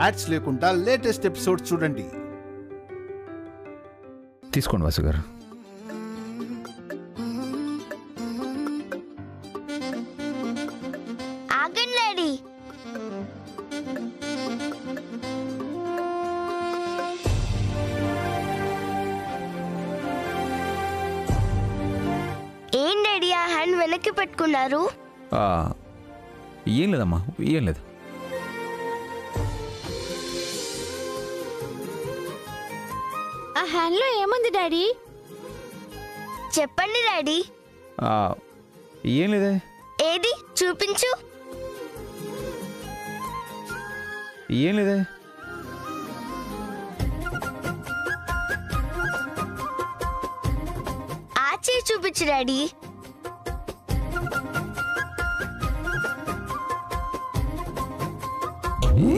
Ads లేకుండా latest episodes చూడండి. తీసుకోండి వాసు గారు. ఆగండి డాడీ. ఏం డాడీ ఆ హ్యాండ్ వెనక్కి పెట్టుకున్నారు? ఏం లేదమ్మా, ఏం లేదు. ఆ హ్యాండ్ లో ఏముంది డాడీ? చెప్పండి డాడీ. ఏం లేదే. ఏది చూపించు. ఏం లేదే. ఆ చేయి చూపించు డాడీ.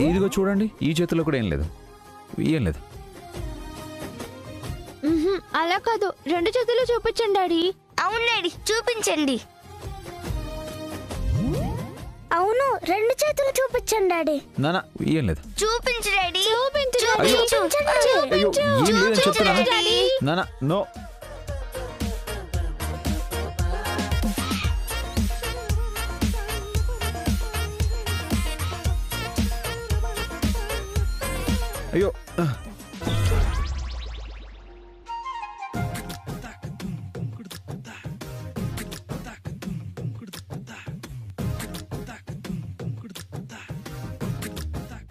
ఇదిగో చూడండి, ఈ చేతిలో కూడా ఏం లేదు, ఏం లేదు. అలా కాదు, రెండు చేతులు చూపించండి డాడీ. అవును డాడీ, చూపించండి. అవును, రెండు చేతులు చూపించండి డాడీ. నానా ఏం లేదు. చూపించు డాడీ. అయ్యో ఏం లేదని చెప్తున్నా నానా. నో. అయ్యో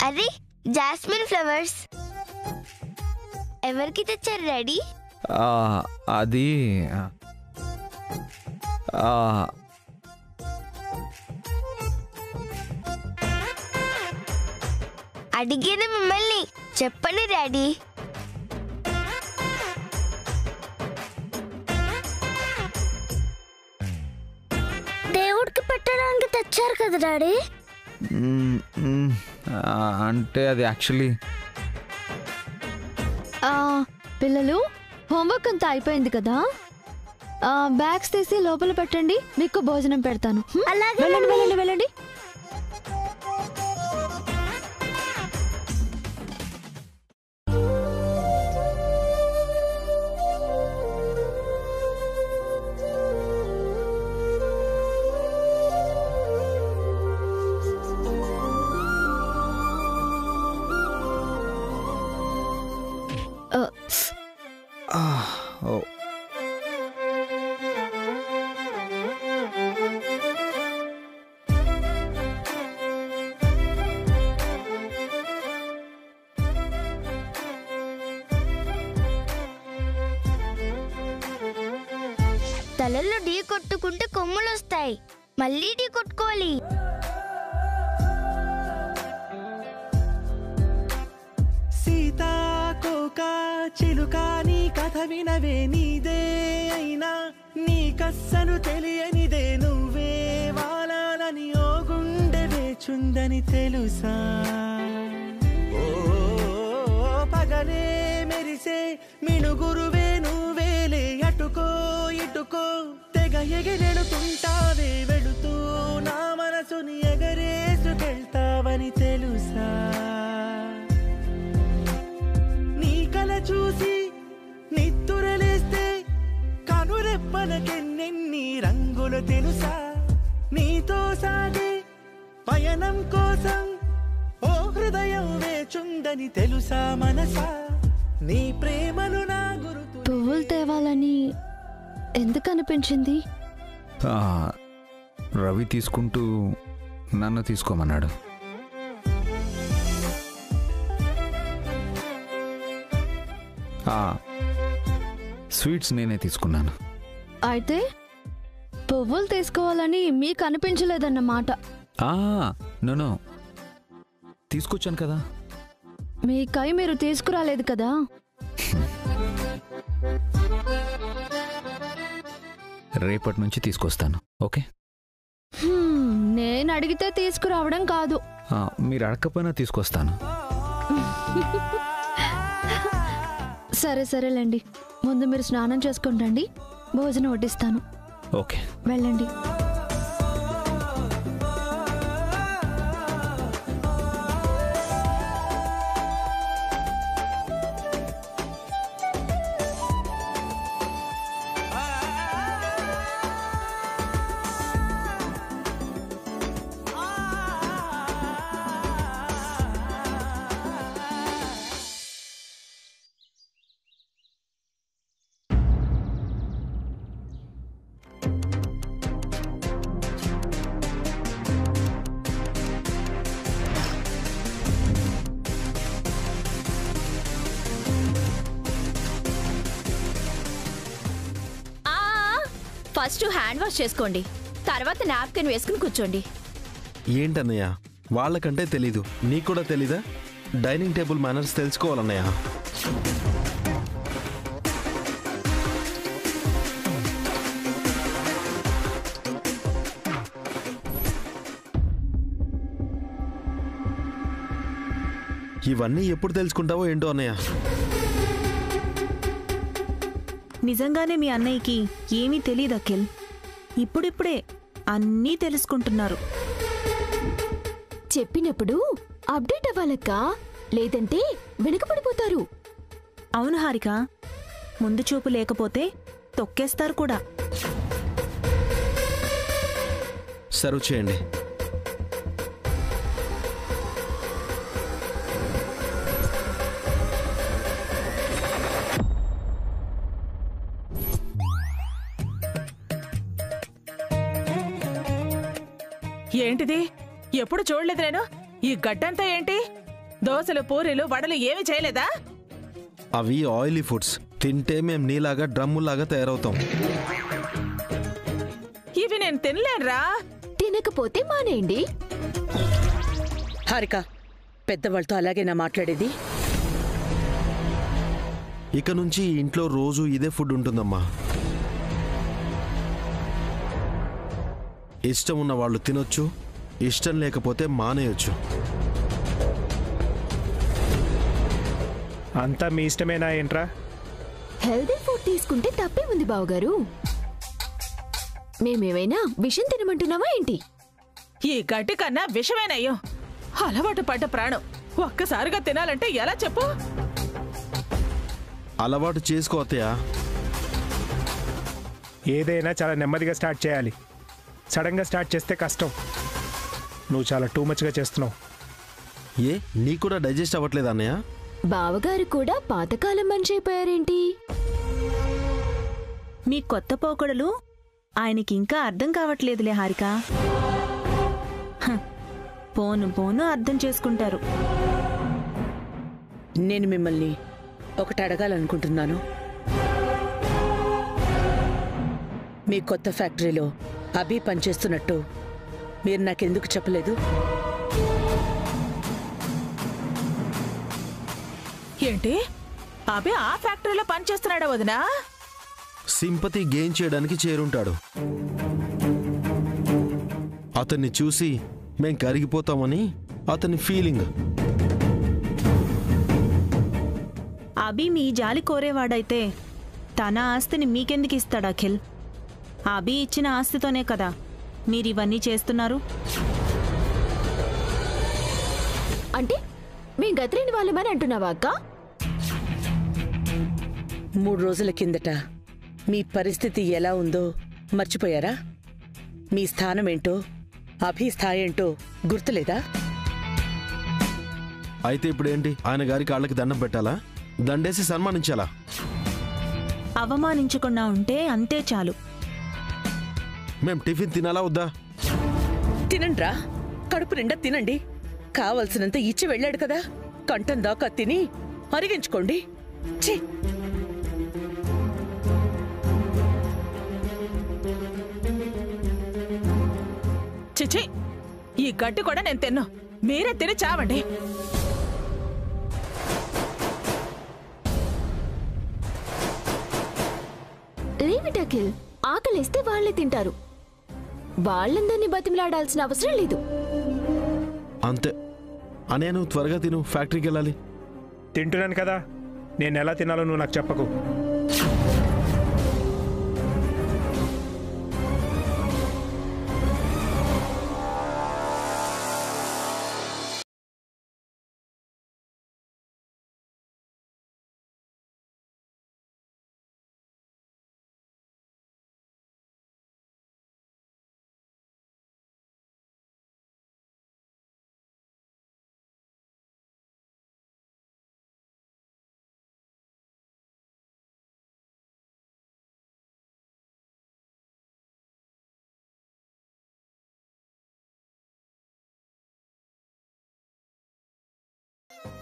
అది జాస్మిన్ ఫ్లవర్స్. ఎవరికి తెచ్చారు డాడీ? అది అడిగేది మిమ్మల్ని, చెప్పండి డాడీ. దేవుడికి పెట్టడానికి తెచ్చారు కదా డాడీ? అంటే అది యాక్చువల్లీ పిల్లలు, హోంవర్క్ అంతా అయిపోయింది కదా, బ్యాగ్స్ తీసి లోపల పెట్టండి, మీకు భోజనం పెడతాను. వెళ్ళండి వెళ్ళండి వెళ్ళండి. తలల్లో ఢీ కొట్టుకుంటే కొమ్ములు వస్తాయి, మళ్ళీ ఢీ కొట్టుకోవాలి. సీతాకోక చిలుక నీ కథ వినవే, నీదే అయినా నీ కస్సను తెలియనిదే, నువ్వే వాలాలని ఓ గుండె వేచుందని తెలుసా. ఓ పగలే మెరిసే మినుగురువే నువ్వేలే, అటుకో ఇటుకో తెగ ఎగిరెడుతుంటావే, వెళుతూ నా మనసుని ఎగరేసుకెళ్తావని తెలుసా. నీ కల చూసి నిత్తురలేస్తే కనురెప్పలకెన్నెన్ని రంగులు తెలుసా. నీతో సాగే పయనం కోసం ఓ హృదయం వేచుందని తెలుసా మనసా. నీ ప్రేమను నా గురుతు. పువ్వులు తేవాలని ఎందుకు అనిపించింది? రవి తీసుకుంటూ నన్ను తీసుకోమన్నాడు. స్వీట్స్ నేనే తీసుకున్నాను. అయితే పువ్వులు తీసుకోవాలని మీకు అనిపించలేదన్నమాట. నో తీసుకొచ్చాను కదా. మీ కై మీరు తీసుకురాలేదు కదా. రేపటి నుంచి తీసుకొస్తాను. ఓకే, నేను అడిగితే తీసుకురావడం కాదు. మీరు అడగకపోయినా తీసుకొస్తాను. సరే సరేలేండి, ముందు మీరు స్నానం చేసుకుంటండి, భోజనం వడ్డిస్తాను. ఓకే, వెళ్ళండి. ఫస్ట్ హ్యాండ్ వాష్ చేసుకోండి, తర్వాత నాప్కిన్ వేసుకుని కూర్చోండి. ఏంటన్నయ్య, వాళ్ళకంటే తెలీదు, నీకు కూడా తెలీదా? డైనింగ్ టేబుల్ మేనర్స్ తెలుసుకోవాలన్నయ్య. ఇవన్నీ ఎప్పుడు తెలుసుకుంటావో ఏంటో అన్నయ్య. నిజంగానే మీ అన్నయ్యకి ఏమీ తెలీదు అఖిల్. ఇప్పుడిప్పుడే అన్నీ తెలుసుకుంటున్నారు. చెప్పినప్పుడు అప్డేట్ అవ్వాలక్క, లేదంటే వెనుకపడిపోతారు. అవును హారిక, ముందు చూపు లేకపోతే తొక్కేస్తారు కూడా. సర్వ్ చేయండి. ఏంటిది? ఎప్పుడు చూడలేదు నేను. ఈ గడ్డంతా ఏంటి? దోశలు, పూరీలు, వడలు ఏమి చేయలేదా? అవి ఆయిలీ ఫుడ్స్. తింటే మేం నీలాగా డ్రమ్ములాగా తయారవుతాం. ఇవి నేను తినలేనురా. తినకపోతే మానేయండి. హారిక, పెద్దవాళ్ళతో అలాగేనా మాట్లాడేది? ఇక నుంచి ఇంట్లో రోజు ఇదే ఫుడ్ ఉంటుందమ్మా. ఇష్టం ఉన్న వాళ్ళు తినొచ్చు, ఇష్టం లేకపోతే మానేయొచ్చు. అంతా మీ ఇష్టమేనా ఏంట్రా? హెల్దీ ఫుడ్ తీసుకుంటే తప్పే ఉంది బావగారు. మేమేమైనా విషం తినమంటున్నావా ఏంటి? ఈ గడ్డి కన్నా విషమేనయ్యో. అలవాటు పడ్డ ప్రాణం ఒక్కసారిగా తినాలంటే ఎలా చెప్పు? అలవాటు చేసుకో అత్తయ్య. ఏదైనా చాలా నెమ్మదిగా స్టార్ట్ చేయాలి. సడన్గా స్టార్ట్ చేస్తే కష్టం. నువ్వు చాలా టూ మచ్గా చేస్తున్నావు. ఏ, నీకు కూడా డైజెస్ట్ అవ్వట్లేదు అన్నయ్య? బావగారు కూడా పాతకాలం మనిషి అయిపోయారేంటి? మీ కొత్త పోకడలు ఆయనకి ఇంకా అర్థం కావట్లేదులే హారిక. పోను పోను అర్థం చేసుకుంటారు. నేను మిమ్మల్ని ఒకటి అడగాలనుకుంటున్నాను. మీ కొత్త ఫ్యాక్టరీలో అభి పనిచేస్తున్నట్టు మీరు నాకెందుకు చెప్పలేదు? ఏంటి? అభి ఆ ఫ్యాక్టరీలో పనిచేస్తున్నాడా వదినా? సింపతి గెయిన్ చేయడానికి చేరుంటాడు. అతన్ని చూసి మేం కరిగిపోతామని అతని ఫీలింగ్. అభి మీ జాలి కోరేవాడైతే తన ఆస్తిని మీకెందుకు ఇస్తాడు అఖిల్? అభి ఇచ్చిన ఆస్తితోనే కదా మీరివన్నీ చేస్తున్నారు. అంటే మీ గతిలేని వాళ్ళమని అంటున్నావా అక్క? 3 రోజుల కిందట మీ పరిస్థితి ఎలా ఉందో మర్చిపోయారా? మీ స్థానం ఏంటో, అభి స్థాయి ఏంటో గుర్తులేదా? అయితే ఇప్పుడేంటి? ఆయన గారి కాళ్ళకి దండం పెట్టాలా? దండేసి సన్మానించాలా? అవమానించకుండా ఉంటే అంతే చాలు. మేం టిఫిన్ తినాలా వద్దా? తినండ్రా, కడుపు నిండా తినండి. కావలసినంత ఇచ్చి వెళ్ళాడు కదా, కంఠం దాకా తిని అరిగించుకోండి. ఛీ! చిచి, ఈ గడ్డి కూడా నేను తిన్నా. మీరే తిని చావండి. లీవ్ అఖిల్. ఆకలిస్తే వాళ్లే తింటారు. వాళ్ళందరినీ బతిమలాడాల్సిన అవసరం లేదు. అంతే. అనే నువ్వు త్వరగా తిను, ఫ్యాక్టరీకి వెళ్ళాలి. తింటున్నాను కదా, నేను ఎలా తినాలో నువ్వు నాకు చెప్పకు.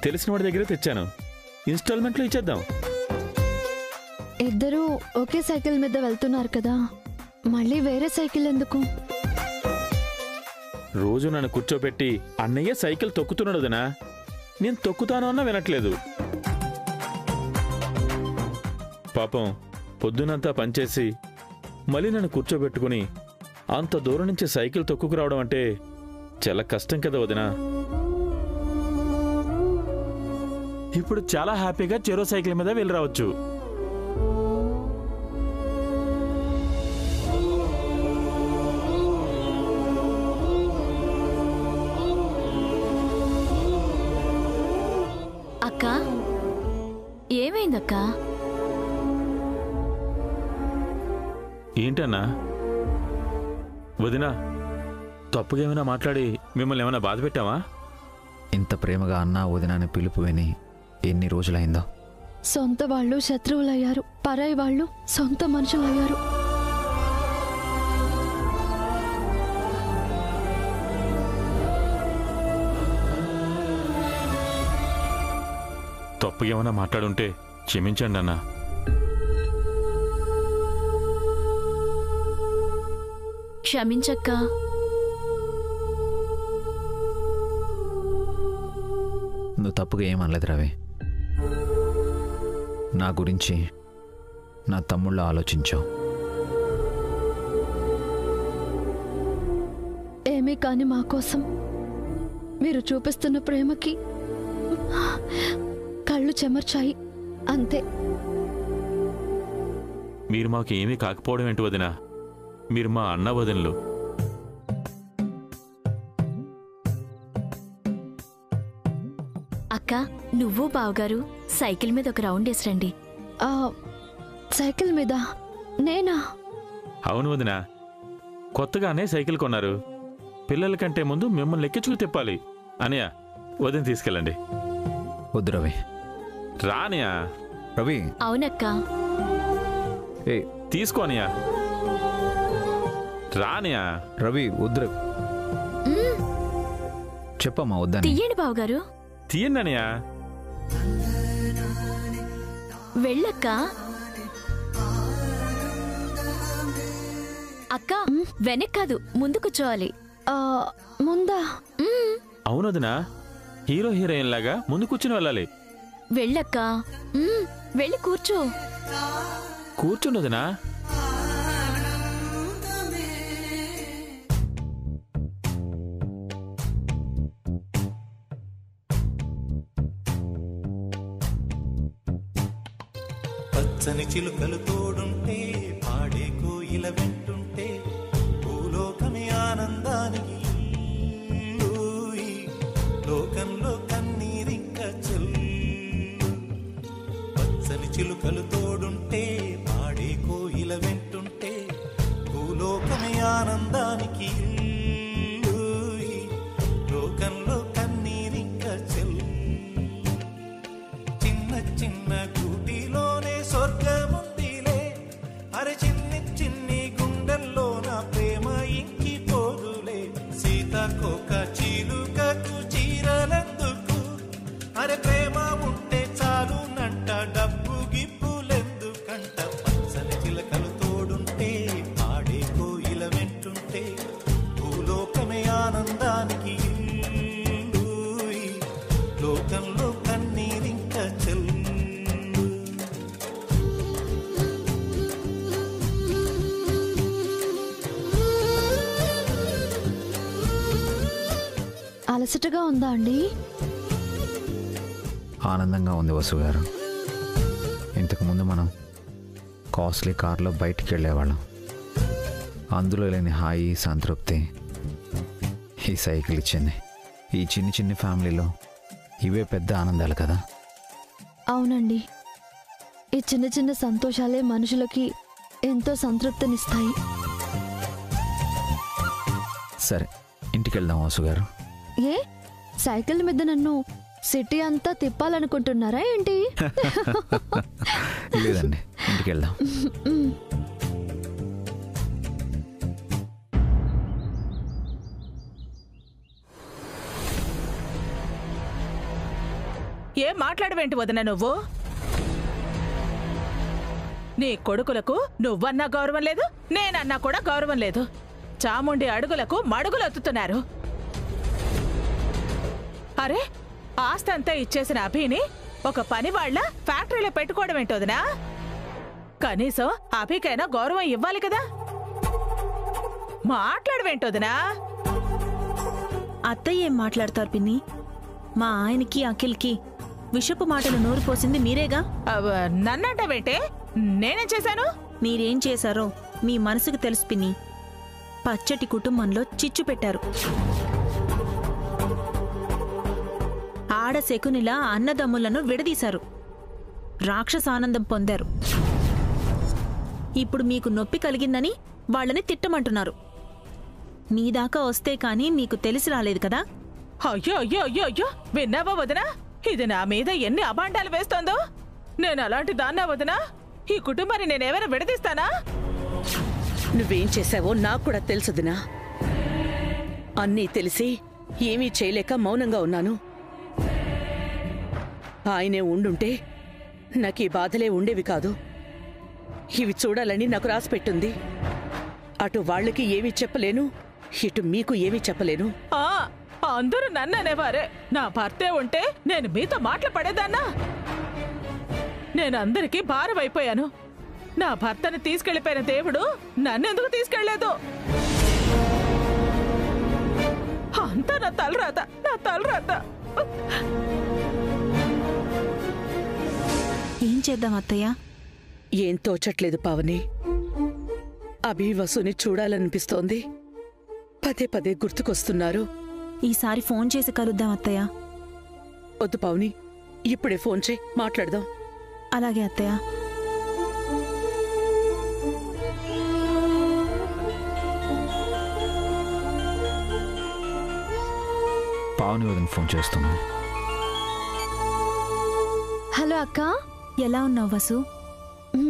తెలిసిన వాడి దగ్గర తెచ్చాను, ఇన్స్టాల్మెంట్లో ఇచ్చేద్దాం. ఇద్దరూ ఒకే సైకిల్ మీద వెళ్తున్నారు కదా, మళ్ళీ వేరే సైకిల్ ఎందుకు? రోజు నన్ను కూర్చోబెట్టి అన్నయ్య సైకిల్ తొక్కుతున్నాడు వదినా. నేను తొక్కుతాను అన్నా వినట్లేదు. పాపం పొద్దునంతా పనిచేసి మళ్ళీ నన్ను కూర్చోబెట్టుకుని అంత దూరం నుంచి సైకిల్ తొక్కుకు రావడం అంటే చాలా కష్టం కదా వదినా. ఇప్పుడు చాలా హ్యాపీగా చెరో సైకిల్ మీద వెళ్ళి రావచ్చు. అక్క, ఏమైందక్క? ఏంటన్నా వదినా, తప్పుగా ఏమైనా మాట్లాడి మిమ్మల్ని ఏమైనా బాధ పెట్టావా? ఇంత ప్రేమగా అన్నా వదినాని పిలుపు విని ఎన్ని రోజులైందో. సొంత వాళ్ళు శత్రువులయ్యారు, పరాయి వాళ్ళు సొంత మనుషులయ్యారు. తప్పు ఏమైనా మాట్లాడుంటే క్షమించండి అన్నా. క్షమించక్క. నువ్వు తప్పుగా ఏమనలేదు రవి. నా గురించి నా తమ్ముళ్ళ ఆలోచించావు. ఏమీ కాని మా కోసం మీరు చూపిస్తున్న ప్రేమకి కళ్ళు చెమర్చాయి అంతే. మీరు మాకు ఏమీ కాకపోవడం ఏంటి వదినా? మీరు మా అన్న వదినలు. అక్క, నువ్వు బావగారు సైకిల్ మీద ఒక రౌండ్ వేసిరండి. సైకిల్ మీద? నేనా? అవును వదినా, కొత్తగానే సైకిల్ కొన్నారు. పిల్లల కంటే ముందు మిమ్మల్ని ఎక్కించుకు తిప్పాలి. అనియా, వదిన తీసుకెళ్ళండి. వద్దు రవి. రానియా. రవి. అవునక్క. ఏ తీసుకో అనియా. రానియా. రవి వద్దు. చెప్పమ్మా వద్దని. తీయండి బావగారు. తీయండి అనియా. వెళ్ళక్క. అక్క, వెనక్ కాదు, ముందు కూర్చోవాలి. ముందా? అవును వదినా, హీరో హీరోయిన్ లాగా ముందు కూర్చుని వెళ్ళాలి. వెళ్ళక్క. వెళ్ళి కూర్చో. కూర్చుండి వదినా. పచ్చని చిలుకలు తోడుంటే, పాడే కోయిల వెంటుంటే, భూలోకమే ఆనందానికి లోకంలో కన్నీరింక చెల్లు. పచ్చని చిలుకలు తోడుంటే, పాడే కోయిల వెంటుంటే, భూలోకమే ఆనందానికి లోకంలో కన్నీరింక చెల్లు. చిన్న చిన్న గూటిలోనే స్వర్గముందిలే, అరే చిన్ని చిన్ని గుండెల్లో నా ప్రేమ ఇంకి పోదులే. సీతాకోక చిలుకకు చీరలెందుకు, అరే ప్రేమ ఉంటే చాలు నంట, డబ్బు గిప్పులెందుకంట. పచ్చని చిలకలు తోడుంటే, పాడే కోయిల వెంటుంటే, భూలోకమే ఆనందానికి లోకంలో కన్నీరింక చెల్లు. అలసటగా ఉందా అండి? ఆనందంగా ఉంది వసు గారు. ఇంతకుముందు మనం కాస్ట్లీ కార్లో బయటికి వెళ్ళేవాళ్ళం. అందులో లేని హాయి, సంతృప్తి ఈ సైకిల్ ఇచ్చింది. ఈ చిన్ని చిన్ని ఫ్యామిలీలో ఇవే పెద్ద ఆనందాలు కదా. అవునండి, ఈ చిన్న చిన్న సంతోషాలే మనుషులకి ఎంతో సంతృప్తినిస్తాయి. సరే, ఇంటికి వెళ్దాం వసు గారు. ఏ, సైకిల్ మీద నన్ను సిటీ అంతా తిప్పాలనుకుంటున్నారా ఏంటి? లేదండి, ఇంటికి వెళ్దాం. ఏం మాట్లాడవేంటి వదిన నువ్వు? నీ కొడుకులకు నువ్వన్నా గౌరవం లేదు, నేనన్నా కూడా గౌరవం లేదు. చాముండి అడుగులకు మడుగులు ఎత్తుతున్నారు. అరే, ఆస్తంతా ఇచ్చేసిన అభిని ఒక పని వాళ్ళ ఫ్యాక్టరీలో పెట్టుకోవడం ఏంటోదినా? కనీసం అభికైనా గౌరవం ఇవ్వాలి కదా. మాట్లాడవేంటోదినా? అత్తయ్య ఏం మాట్లాడతారు పిన్ని? మా ఆయనకి అఖిల్కి విషపు మాటలు నోరు పోసింది మీరేగా. నన్నంటావేంటే? నేనేం చేశాను? మీరేం చేశారో మీ మనసుకు తెలుసు పిన్ని. పచ్చటి కుటుంబంలో చిచ్చు పెట్టారు. ఆడ శకునిలా అన్నదమ్ములను విడదీశారు. రాక్షసానందం పొందారు. ఇప్పుడు మీకు నొప్పి కలిగిందని వాళ్ళని తిట్టమంటున్నారు. మీ దాకా వస్తే కానీ మీకు తెలిసి రాలేదు కదా. అయ్యో అయ్యో అయ్యో అయ్యో, విన్నావా వదినా? ఇది నా మీద ఎన్ని అబాండాలు వేస్తోందో. నేను అలాంటి దాన్నా వదినా? ఈ కుటుంబాన్ని నేనేమైనా విడదీస్తానా? నువ్వేం చేశావో నాకు కూడా తెలుసుదినా. అన్నీ తెలిసి ఏమీ చేయలేక మౌనంగా ఉన్నాను. ఆయనే ఉండుంటే నాకు ఈ బాధలే ఉండేవి కాదు. ఇవి చూడాలని నాకు రాసిపెట్టుంది. అటు వాళ్ళకి ఏమీ చెప్పలేను, ఇటు మీకు ఏమీ చెప్పలేను. అందరూ నన్ను అనేవారే. నా భర్తే ఉంటే నేను మీతో మాటలు పడేదాన్నా? నేను అందరికీ భారం అయిపోయాను. నా భర్తని తీసుకెళ్లిపోయిన దేవుడు నన్నెందుకు తీసుకెళ్లేదు? అంతా నా తలరాత, నా తలరాత. ఏం చేద్దాం అత్తయ్య? ఏం తోచట్లేదు పావని. అభి వసుని చూడాలనిపిస్తోంది. పదే పదే గుర్తుకొస్తున్నారు. ఈసారి ఫోన్ చేసి కలుద్దాం అత్తయ్య. వద్దు పావని, ఇప్పుడే ఫోన్ చేయి, మాట్లాడదాం. అలాగే అత్తయ్య. పావని వదిన ఫోన్ చేస్తున్నాను. హలో అక్క, ఎలా ఉన్నావు వసు?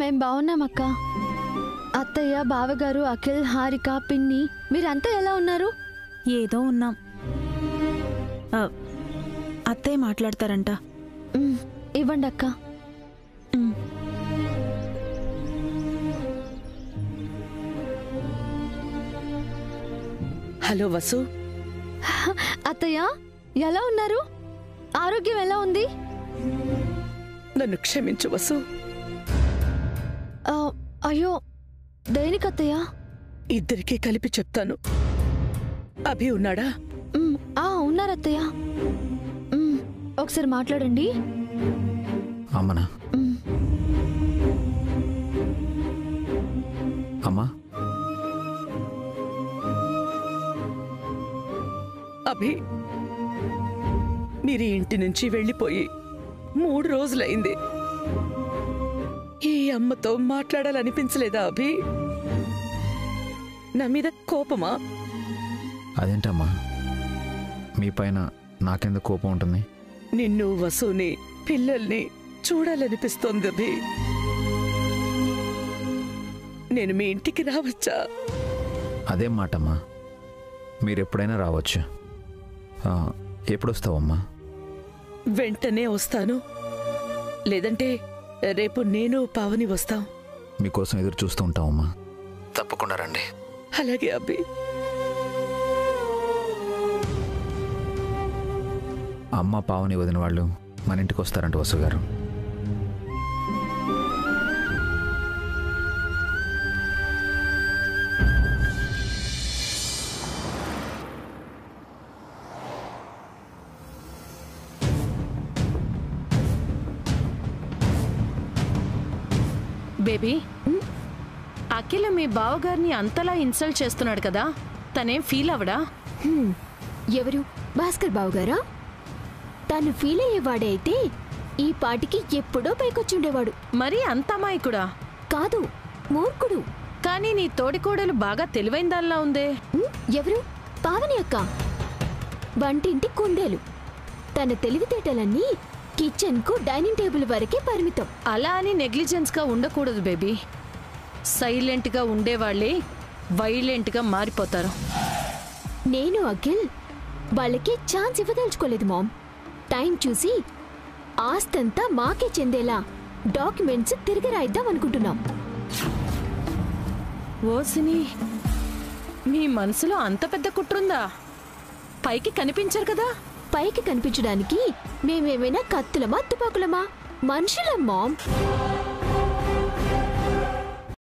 మేం బాగున్నాం అక్క. అత్తయ్య, బావగారు, అఖిల్, హారిక, పిన్ని మీరంతా ఎలా ఉన్నారు? ఏదో ఉన్నాం. అత్తయ్య మాట్లాడతారంట. ఇవ్వండి అక్క. హలో వసు. అత్తయ్య ఎలా ఉన్నారు? ఆరోగ్యం ఎలా ఉంది? నన్ను క్షమించు వసు. అయ్యో, దేనికత్తయ్య? ఇద్దరికీ కలిపి చెప్తాను. అభి ఉన్నాడా? ఉన్నారత్తయ్య. ఒకసారి మాట్లాడండి. అమ్మనా? అమ్మా, అభి, మీరు ఇంటి నుంచి వెళ్ళిపోయి 3 రోజులైంది. ఈ అమ్మతో మాట్లాడాలనిపించలేదా అభి? నా మీద కోపమా? అదేంటమ్మా, మీ పైన నాకెందుకు కోపం ఉంటుంది? నిన్ను, వసుని, పిల్లల్ని చూడాలనిపిస్తోంది అభి. నేను మీ ఇంటికి రావచ్చా? అదేం మాటమ్మా, మీరెప్పుడైనా రావచ్చు. ఎప్పుడొస్తావమ్మా? వెంటనే వస్తాను. లేదంటే రేపు నేను పావని వస్తాం. మీకోసం ఎదురు చూస్తూ ఉంటామమ్మా. తప్పకుండా రండి. అలాగే అబ్బి. అమ్మ, పావని వదిన వాళ్ళు మన ఇంటికి వస్తారంట వసు గారు. బేబీ, అఖిల మీ బావగారిని అంతలా ఇన్సల్ట్ చేస్తున్నాడు కదా, తనేం ఫీల్ అవడా? ఎవరు? భాస్కర్ బావగారా? తను ఫీల్ అయ్యేవాడే అయితే ఈ పాటికి ఎప్పుడో పైకొచ్చుండేవాడు. మరి అంత అమాయకుడా? కాదు, మూర్ఖుడు. కానీ నీ తోడికోడలు బాగా తెలివైన దానిలా ఉందే. ఎవరు? పావని అక్క. వంటింటి కుందేలు. తన తెలివితేటలన్నీ కిచెన్ కు, డైనింగ్ టేబుల్ వరకే పరిమితం. అలా అని నెగ్లిజెన్స్ గా ఉండకూడదు బేబీ. సైలెంట్ గా ఉండేవాళ్లే వైలెంట్ గా మారిపోతారు. నేను అఖిల్ వాళ్ళకి ఛాన్స్ ఇవ్వదలుచుకోలేదు మామ్. టైం చూసి ఆస్తంతా మాకే చెందేలా డాక్యుమెంట్స్ తిరిగి రాయిద్దాం అనుకుంటున్నాం. ఓసిని, మీ మనసులో అంత పెద్ద కుట్రుందా? పైకి కనిపించరు కదా? పైకి కనిపించడానికి మేమేమైనా కత్తులమా తుపాకులమా? మనుషులం మామ్.